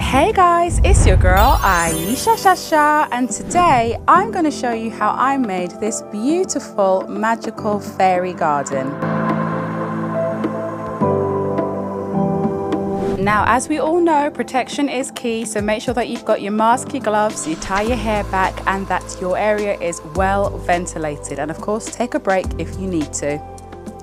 Hey guys, it's your girl Ayesha, and today I'm going to show you how I made this beautiful magical fairy garden. Now, as we all know, protection is key, so make sure that you've got your mask, your gloves, you tie your hair back, and that your area is well ventilated. And of course, take a break if you need to.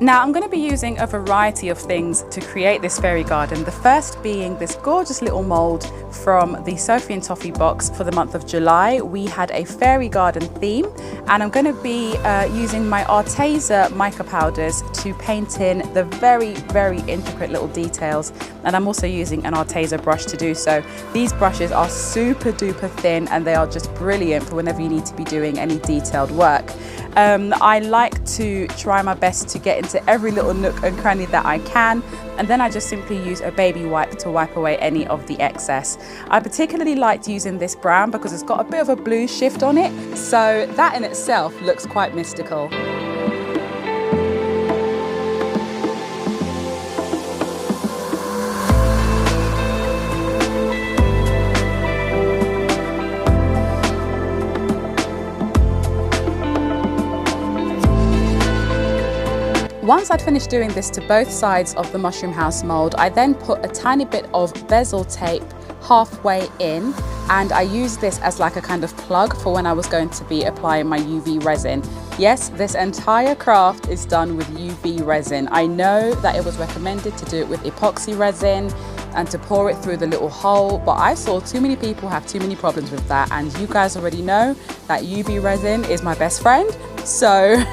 Now, I'm going to be using a variety of things to create this fairy garden. The first being this gorgeous little mold from the SOPHIE and TOFFEE box for the month of July. We had a fairy garden theme, and I'm going to be using my Arteza mica powders to paint in the very, very intricate little details. And I'm also using an Arteza brush to do so. These brushes are super duper thin, and they are just brilliant for whenever you need to be doing any detailed work. I like to try my best to get into every little nook and cranny that I can, and then I just simply use a baby wipe to wipe away any of the excess. I particularly liked using this brown because it's got a bit of a blue shift on it, so that in itself looks quite mystical. Once I'd finished doing this to both sides of the mushroom house mold, I then put a tiny bit of bezel tape halfway in, and I used this as like a kind of plug for when I was going to be applying my UV resin. Yes, this entire craft is done with UV resin. I know that it was recommended to do it with epoxy resin and to pour it through the little hole, but I saw too many people have too many problems with that, and you guys already know that UV resin is my best friend. So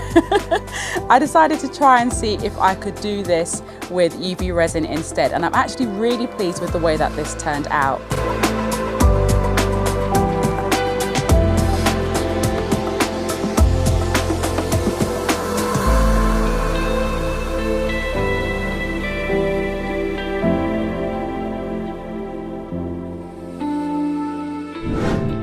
I decided to try and see if I could do this with UV resin instead, and I'm actually really pleased with the way that this turned out.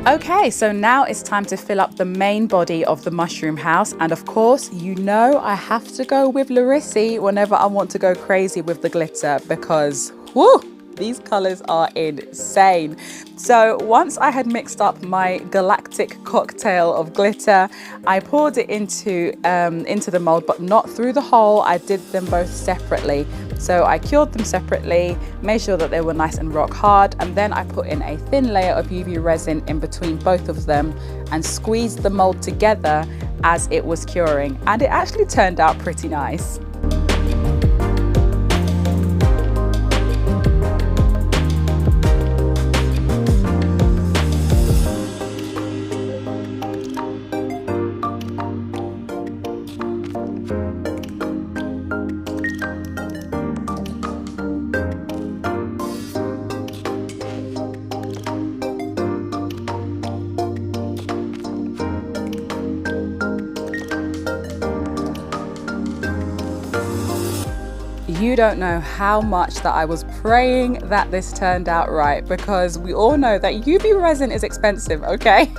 Okay, so now it's time to fill up the main body of the mushroom house, and of course, you know I have to go with Lrisy whenever I want to go crazy with the glitter, because whoo, these colors are insane. So once I had mixed up my galactic cocktail of glitter, I poured it into the mold, but not through the hole. I did them both separately. So I cured them separately, made sure that they were nice and rock hard, and then I put in a thin layer of UV resin in between both of them and squeezed the mold together as it was curing, and it actually turned out pretty nice. You don't know how much that I was praying that this turned out right, because we all know that UV resin is expensive, okay?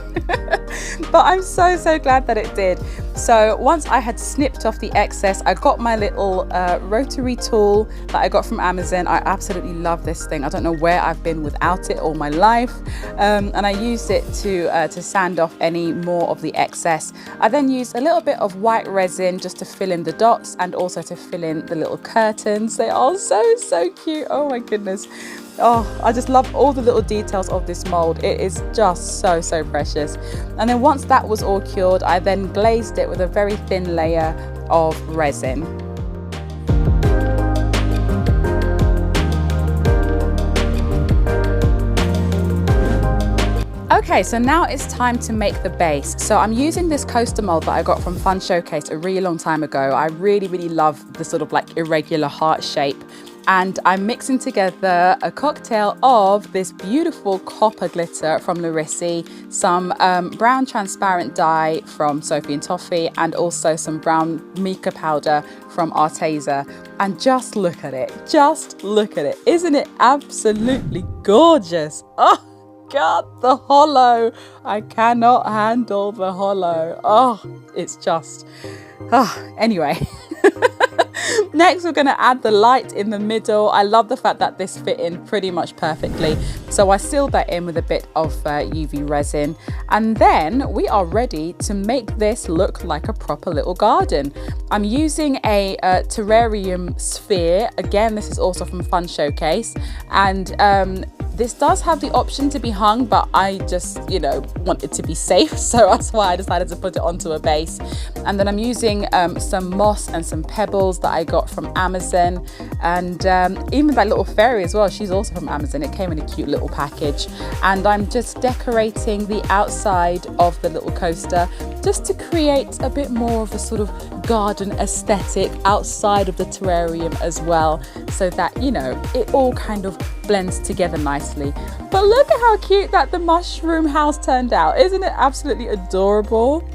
But I'm so glad that it did. So once I had snipped off the excess, I got my little rotary tool that I got from Amazon. I absolutely love this thing. I don't know where I've been without it all my life. And I used it to sand off any more of the excess. I then used a little bit of white resin just to fill in the dots and also to fill in the little curtains. They are so cute. Oh my goodness. Oh, I just love all the little details of this mold. It is just so precious. And then once that was all cured, I then glazed it with a very thin layer of resin. Okay, so now it's time to make the base. So I'm using this coaster mold that I got from Funshowcase a really long time ago. I really love the sort of like irregular heart shape. And I'm mixing together a cocktail of this beautiful copper glitter from Lrisy, some brown transparent dye from SOPHIE and TOFFEE, and also some brown mica powder from Arteza. And just look at it. Just look at it. Isn't it absolutely gorgeous? Oh God, the hollow. I cannot handle the hollow. Oh, it's just... Oh, anyway. Next, we're going to add the light in the middle. I love the fact that this fit in pretty much perfectly. So I sealed that in with a bit of UV resin. And then we are ready to make this look like a proper little garden. I'm using a terrarium sphere. Again, this is also from Funshowcase. And this does have the option to be hung, but I just, you know, want it to be safe. So that's why I decided to put it onto a base. And then I'm using some moss and some pebbles that I got from Amazon. And even that little fairy as well, she's also from Amazon. It came in a cute little package. And I'm just decorating the outside of the little coaster just to create a bit more of a sort of garden aesthetic outside of the terrarium as well, so that, you know, it all kind of blends together nicely. But look at how cute that the mushroom house turned out. Isn't it absolutely adorable?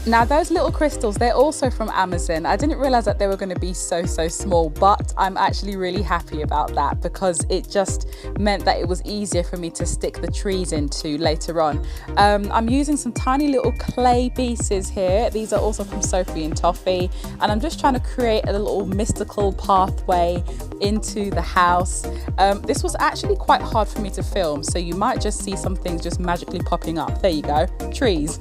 Now those little crystals, they're also from Amazon. I didn't realize that they were going to be so small, but I'm actually really happy about that because it just meant that it was easier for me to stick the trees into later on. I'm using some tiny little clay pieces here. These are also from SOPHIE and TOFFEE, and I'm just trying to create a little mystical pathway into the house. This was actually quite hard for me to film, so you might just see some things just magically popping up. There you go, trees.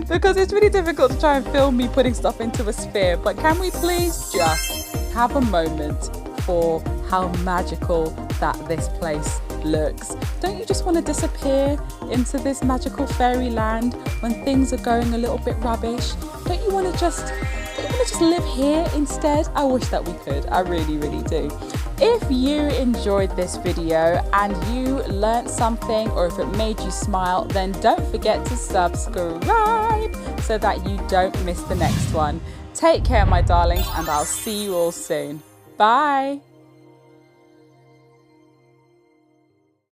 Because it's really difficult to try and film me putting stuff into a sphere, but can we please just have a moment for how magical that this place looks? Don't you just want to disappear into this magical fairyland when things are going a little bit rubbish? Don't you want to just live here instead? I wish that we could. I really do. If you enjoyed this video and you learnt something, or if it made you smile, then don't forget to subscribe so that you don't miss the next one. Take care, my darlings, and I'll see you all soon. Bye.